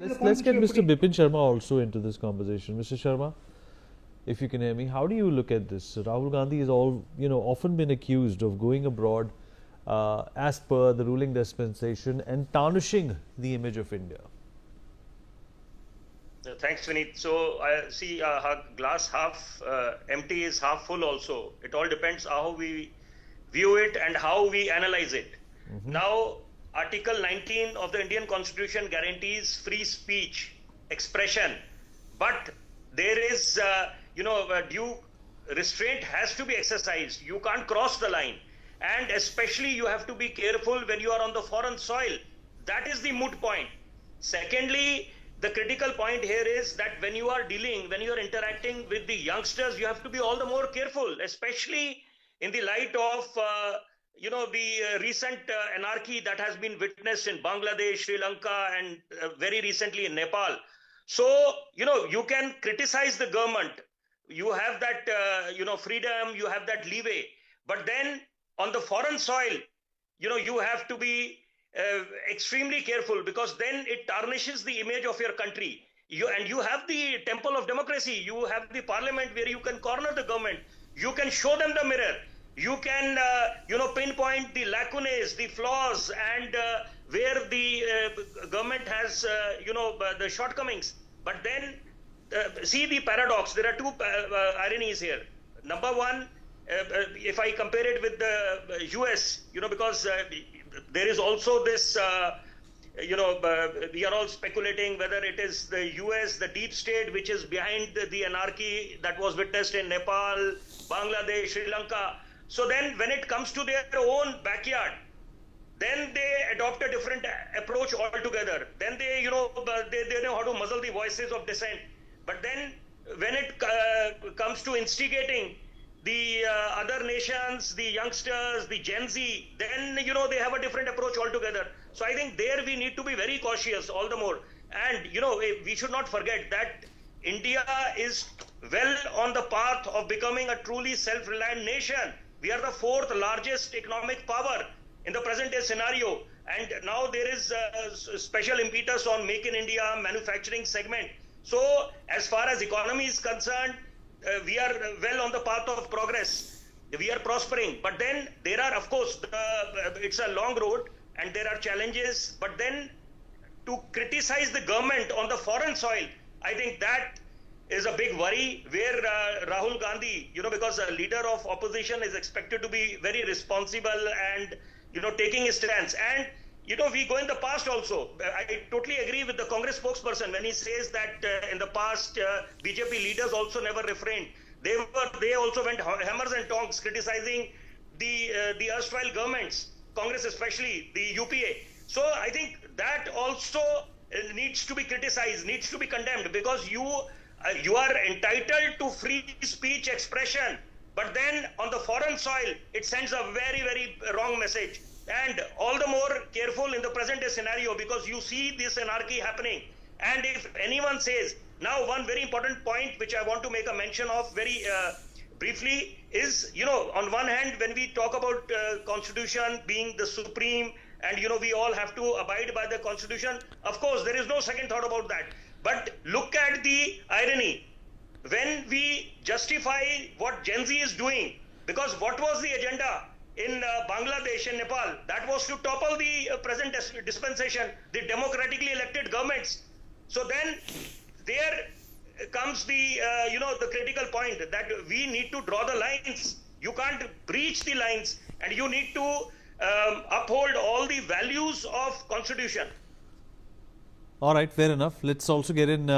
Let's get Mr. Bipin Sharma also into this conversation. Mr. Sharma, if you can hear me, how do you look at this? Rahul Gandhi has often been accused of going abroad as per the ruling dispensation and tarnishing the image of India. Thanks, Vineet. So I see glass half empty is half full also. It all depends how we view it and how we analyze it. Now, Article 19 of the Indian Constitution guarantees free speech, expression, but there is, due restraint has to be exercised. You can't cross the line. And especially you have to be careful when you are on the foreign soil. That is the moot point. Secondly, the critical point here is that when you are interacting with the youngsters, you have to be all the more careful, especially in the light of, the recent anarchy that has been witnessed in Bangladesh, Sri Lanka, and very recently in Nepal. So, you can criticize the government. You have that, freedom, you have that leeway. But then on the foreign soil, you have to be extremely careful, because then it tarnishes the image of your country. You have the temple of democracy. You have the parliament where you can corner the government. You can show them the mirror. You can, pinpoint the lacunae, the flaws, and where the government has, the shortcomings. But then see the paradox. There are two ironies here. Number one, if I compare it with the US, because there is also this, we are all speculating whether it is the US, the deep state, which is behind the anarchy that was witnessed in Nepal, Bangladesh, Sri Lanka. So then when it comes to their own backyard, then they adopt a different approach altogether. Then they know how to muzzle the voices of dissent. But then when it comes to instigating the other nations, the youngsters, the Gen Z, then, they have a different approach altogether. So I think there we need to be very cautious all the more. And, we should not forget that India is well on the path of becoming a truly self-reliant nation. We are the fourth largest economic power in the present day scenario. And now there is a special impetus on Make in India manufacturing segment. So as far as economy is concerned, we are well on the path of progress. We are prospering. But then there are, of course, it's a long road and there are challenges. But then to criticize the government on the foreign soil, I think that is a big worry, where Rahul Gandhi, because a leader of opposition is expected to be very responsible and, taking his stance. And, we go in the past also. I totally agree with the Congress spokesperson when he says that in the past, BJP leaders also never refrained. They also went hammers and tongs criticizing the erstwhile governments, Congress especially, the UPA. So I think that also needs to be criticized, needs to be condemned, because you are entitled to free speech expression. But then on the foreign soil, it sends a very, very wrong message. And all the more careful in the present day scenario, because you see this anarchy happening. And if anyone says, now one very important point which I want to make a mention of very briefly is, on one hand, when we talk about constitution being the supreme, and we all have to abide by the constitution, of course there is no second thought about that. But look at the irony when we justify what Gen Z is doing, because what was the agenda in Bangladesh and Nepal? That was to topple the present dispensation, the democratically elected governments. So then there comes the, the critical point that we need to draw the lines. You can't breach the lines, and you need to uphold all the values of constitution. All right, fair enough. Let's also get in